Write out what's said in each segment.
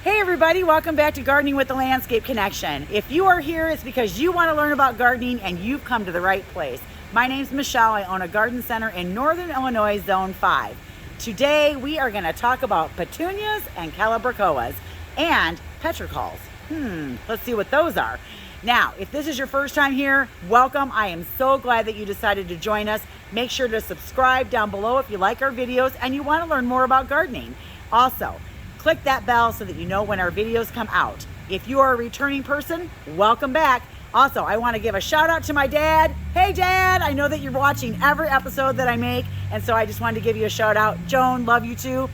Hey everybody, welcome back to Gardening with the Landscape Connection. If you are here, it's because you want to learn about gardening and you've come to the right place. My name's Michelle. I own a garden center in Northern Illinois, Zone 5. Today we are going to talk about petunias and calibrachoas and petrocals. Let's see what those are. Now, if this is your first time here, welcome. I am so glad that you decided to join us. Make sure to subscribe down below if you like our videos and you want to learn more about gardening. Also, click that bell so that you know when our videos come out. If you are a returning person, welcome back. Also, I want to give a shout out to my dad. Hey Dad, I know that you're watching every episode that I make, and so I just wanted to give you a shout out. Joan, love you too.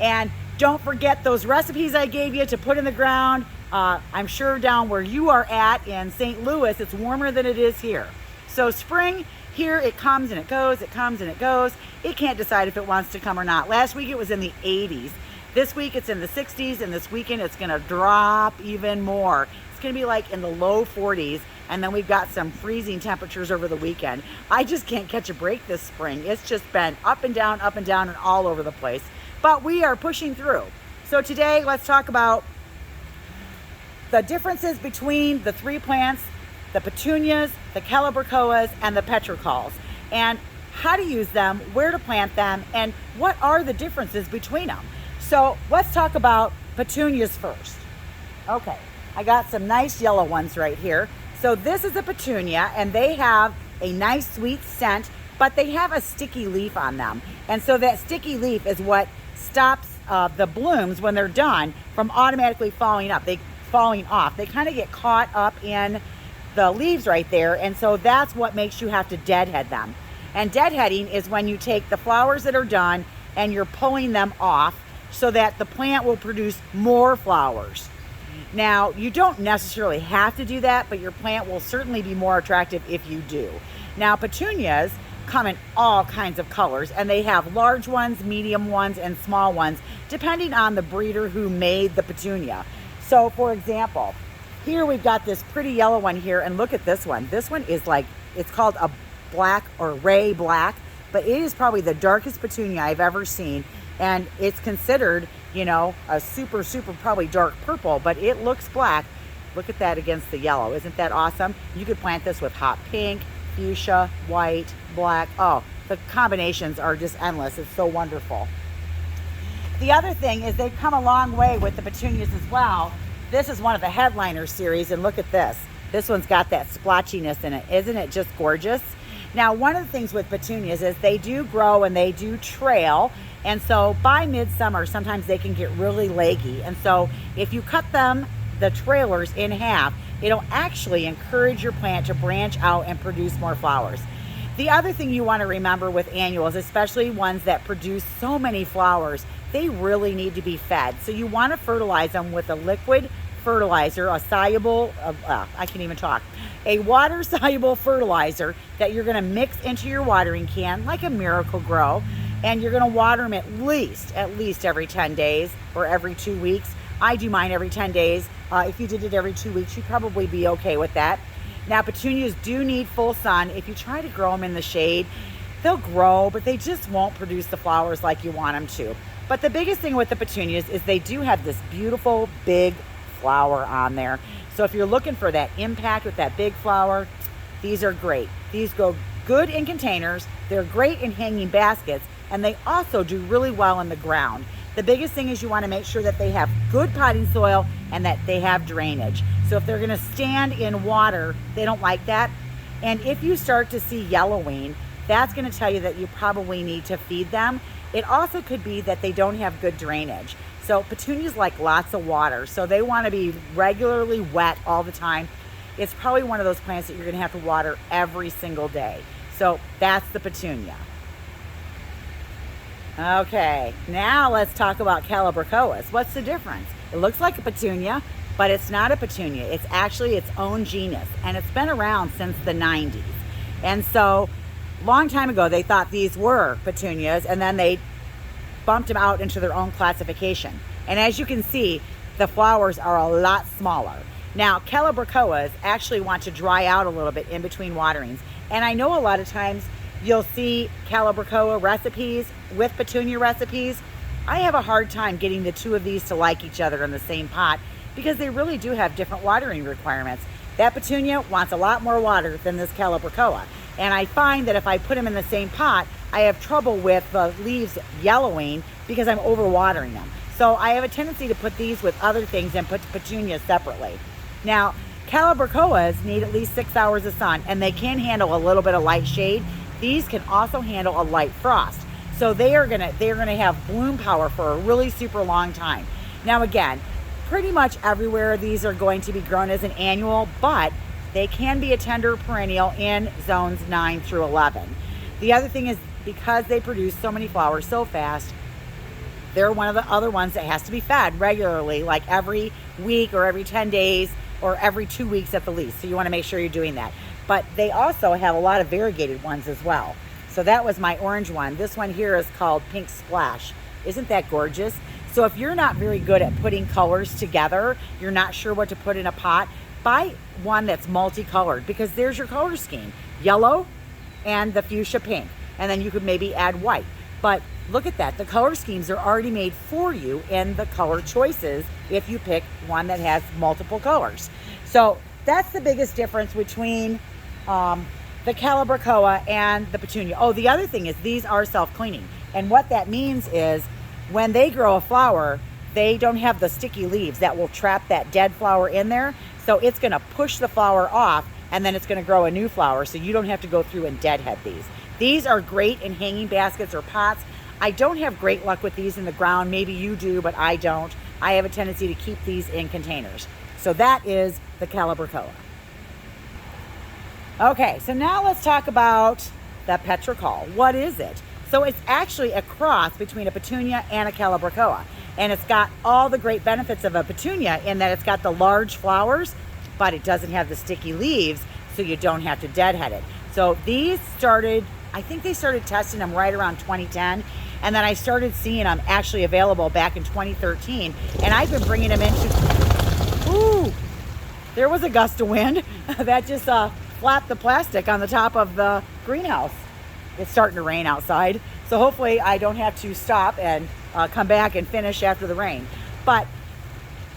And don't forget those recipes I gave you to put in the ground. I'm sure down where you are at in St. Louis, it's warmer than it is here. So spring, here it comes and it goes, it comes and it goes. It can't decide if it wants to come or not. Last week it was in the 80s. This week it's in the 60s, and this weekend it's gonna drop even more. It's gonna be like in the low 40s, and then we've got some freezing temperatures over the weekend. I just can't catch a break this spring. It's just been up and down, and all over the place. But we are pushing through. So today, let's talk about the differences between the three plants, the petunias, the calibrachoas, and the petrocals, and how to use them, where to plant them, and what are the differences between them. So let's talk about petunias first. Okay, I got some nice yellow ones right here. So this is a petunia, and they have a nice sweet scent, but they have a sticky leaf on them. And so that sticky leaf is what stops the blooms when they're done from automatically falling off. They kind of get caught up in the leaves right there, and so that's what makes you have to deadhead them. And deadheading is when you take the flowers that are done and you're pulling them off so that the plant will produce more flowers. Now, you don't necessarily have to do that, but your plant will certainly be more attractive if you do. Now, petunias come in all kinds of colors, and they have large ones, medium ones, and small ones, depending on the breeder who made the petunia. So, for example, here we've got this pretty yellow one here, and look at this one. This one is like, it's called a black or ray black, but it is probably the darkest petunia I've ever seen. And it's considered, you know, a super probably dark purple, but it looks black. Look at that against the yellow. Isn't that awesome? You could plant this with hot pink, fuchsia, white, black. Oh, the combinations are just endless. It's so wonderful. The other thing is they've come a long way with the petunias as well. This is one of the headliner series, and look at this. This one's got that splotchiness in it. Isn't it just gorgeous? Now, one of the things with petunias is they do grow and they do trail. And so by midsummer, sometimes they can get really leggy. And so if you cut them, the trailers, in half, it'll actually encourage your plant to branch out and produce more flowers. The other thing you want to remember with annuals, especially ones that produce so many flowers, they really need to be fed. So you want to fertilize them with a liquid fertilizer, a water-soluble fertilizer that you're going to mix into your watering can like a Miracle-Gro. And you're going to water them at least every 10 days or every 2 weeks. I do mine every 10 days. If you did it every 2 weeks, you'd probably be okay with that. Now, petunias do need full sun. If you try to grow them in the shade, they'll grow, but they just won't produce the flowers like you want them to. But the biggest thing with the petunias is they do have this beautiful big flower on there. So if you're looking for that impact with that big flower, these are great. These go good in containers. They're great in hanging baskets. And they also do really well in the ground. The biggest thing is you want to make sure that they have good potting soil and that they have drainage. So if they're going to stand in water, they don't like that. And if you start to see yellowing, that's going to tell you that you probably need to feed them. It also could be that they don't have good drainage. So petunias like lots of water, so they want to be regularly wet all the time. It's probably one of those plants that you're going to have to water every single day. So that's the petunia. Okay, now let's talk about calibrachoas. What's the difference? It looks like a petunia, but it's not a petunia. It's actually its own genus, and it's been around since the 90s. And so, long time ago, they thought these were petunias, and then they bumped them out into their own classification. And as you can see, the flowers are a lot smaller. Now, calibrachoas actually want to dry out a little bit in between waterings. And I know a lot of times you'll see calibrachoa recipes with petunia recipes, I have a hard time getting the two of these to like each other in the same pot because they really do have different watering requirements. That Petunia wants a lot more water than this Calibrachoa. And I find that if I put them in the same pot, I have trouble with the leaves yellowing because I'm overwatering them. So I have a tendency to put these with other things and put Petunias separately. Now, Calibrachoas need at least 6 hours of sun, and they can handle a little bit of light shade. These can also handle a light frost. So they are gonna have bloom power for a really super long time. Now again, pretty much everywhere these are going to be grown as an annual, but they can be a tender perennial in zones 9 through 11. The other thing is, because they produce so many flowers so fast, they're one of the other ones that has to be fed regularly, like every week or every 10 days or every 2 weeks at the least. So you want to make sure you're doing that. But they also have a lot of variegated ones as well. So that was my orange one. This one here is called Pink Splash. Isn't that gorgeous? So if you're not very good at putting colors together, you're not sure what to put in a pot, buy one that's multicolored, because there's your color scheme. Yellow and the fuchsia pink. And then you could maybe add white. But look at that. The color schemes are already made for you in the color choices if you pick one that has multiple colors. So that's the biggest difference between the Calibrachoa and the Petunia. Oh, the other thing is these are self-cleaning. And what that means is when they grow a flower, they don't have the sticky leaves that will trap that dead flower in there. So it's gonna push the flower off, and then it's gonna grow a new flower, so you don't have to go through and deadhead these. These are great in hanging baskets or pots. I don't have great luck with these in the ground. Maybe you do, but I don't. I have a tendency to keep these in containers. So that is the Calibrachoa. Okay, so now let's talk about the petrocal. What is it? So it's actually a cross between a Petunia and a Calibrachoa. And it's got all the great benefits of a Petunia in that it's got the large flowers, but it doesn't have the sticky leaves, so you don't have to deadhead it. So these started, I think they started testing them right around 2010. And then I started seeing them actually available back in 2013. And I've been bringing them into, ooh, there was a gust of wind that just flapped the plastic on the top of the greenhouse. It's starting to rain outside, so hopefully I don't have to stop and come back and finish after the rain. But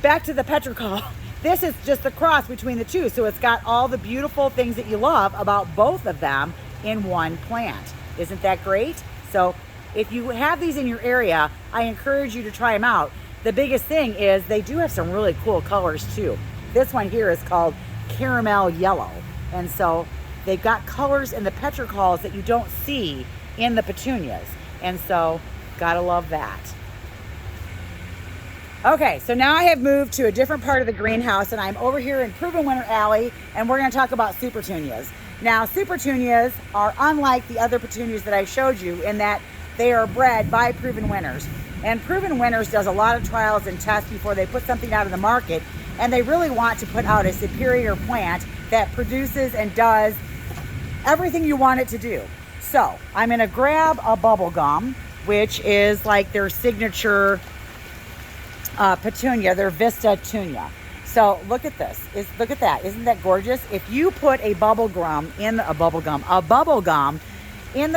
back to the petrocal. This is just the cross between the two, so it's got all the beautiful things that you love about both of them in one plant. Isn't that great? So if you have these in your area, I encourage you to try them out. The biggest thing is they do have some really cool colors too. This one here is called caramel yellow. And so they've got colors in the petrocals that you don't see in the petunias. And so, gotta love that. Okay, so now I have moved to a different part of the greenhouse, and I'm over here in Proven Winner Alley, and we're gonna talk about Supertunias. Now, Supertunias are unlike the other petunias that I showed you in that they are bred by Proven Winners. And Proven Winners does a lot of trials and tests before they put something out in the market, and they really want to put out a superior plant that produces and does everything you want it to do. So I'm gonna grab a bubble gum, which is like their signature Petunia, their Vistatunia. So look at this. Look at that. Isn't that gorgeous? If you put a bubble gum in the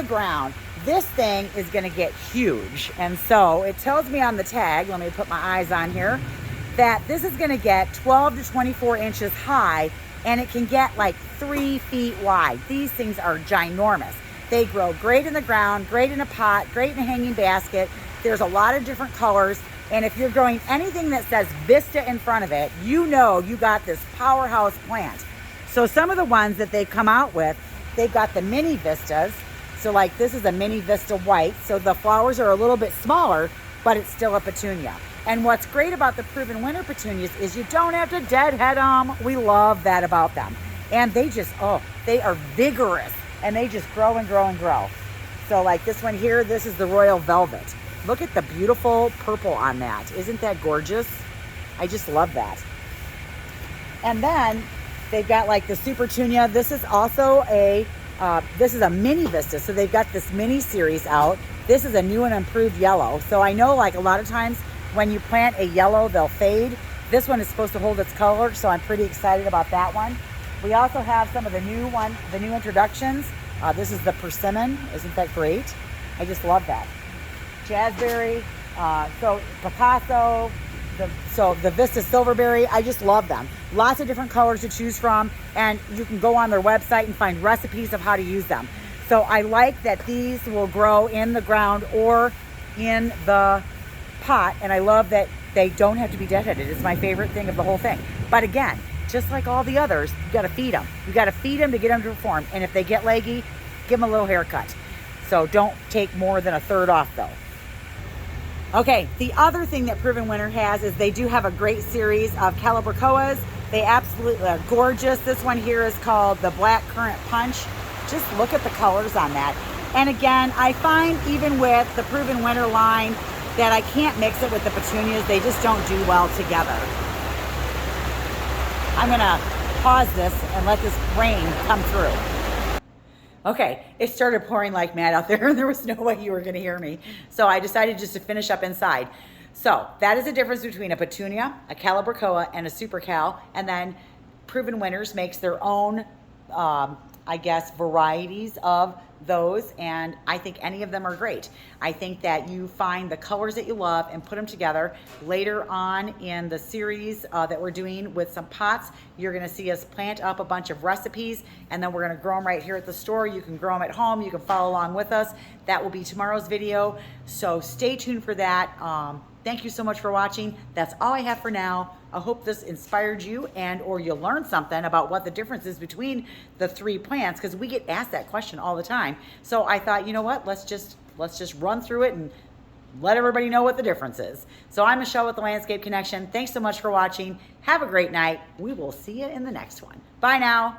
ground, this thing is gonna get huge. And so it tells me on the tag, let me put my eyes on here, that this is gonna get 12 to 24 inches high, and it can get like 3 feet wide. These things are ginormous. They grow great in the ground, great in a pot, great in a hanging basket. There's a lot of different colors. And if you're growing anything that says Vista in front of it, you know you got this powerhouse plant. So some of the ones that they've come out with, they've got the mini Vistas. So like this is a mini Vista white. So the flowers are a little bit smaller, but it's still a Petunia. And what's great about the Proven Winner Petunias is you don't have to deadhead them. We love that about them. And they just, oh, they are vigorous, and they just grow and grow and grow. So like this one here, this is the Royal Velvet. Look at the beautiful purple on that. Isn't that gorgeous? I just love that. And then they've got like the Supertunia. This is also this is a mini Vista. So they've got this mini series out. This is a new and improved yellow. So I know like a lot of times when you plant a yellow, they'll fade. This one is supposed to hold its color, so I'm pretty excited about that one. We also have some of the new introductions. This is the persimmon. Isn't that great? I just love that. Jazzberry, So Picasso, the Vista Silverberry, I just love them. Lots of different colors to choose from, and you can go on their website and find recipes of how to use them. So I like that these will grow in the ground or in the pot, and I love that they don't have to be deadheaded. It's my favorite thing of the whole thing. But again, just like all the others, you gotta feed them. You gotta feed them to get them to perform. And if they get leggy, give them a little haircut. So don't take more than a third off though. Okay, the other thing that Proven Winner has is they do have a great series of Calibrachoas. They absolutely are gorgeous. This one here is called the Black Currant Punch. Just look at the colors on that. And again, I find even with the Proven Winner line that I can't mix it with the Petunias. They just don't do well together. I'm gonna pause this and let this rain come through. Okay, it started pouring like mad out there and there was no way you were gonna hear me. So I decided just to finish up inside. So that is the difference between a Petunia, a Calibrachoa, and a Supercal. And then Proven Winners makes their own, I guess, varieties of those, and I think any of them are great. I think that you find the colors that you love and put them together. Later on in the series that we're doing with some pots, you're gonna see us plant up a bunch of recipes, and then we're gonna grow them right here at the store. You can grow them at home, you can follow along with us. That will be tomorrow's video, so stay tuned for that. Thank you so much for watching. That's all I have for now. I hope this inspired you and or you learned something about what the difference is between the three plants, because we get asked that question all the time. So I thought, you know what, let's just run through it and let everybody know what the difference is. So I'm Michelle with the Landscape Connection. Thanks so much for watching. Have a great night. We will see you in the next one. Bye now.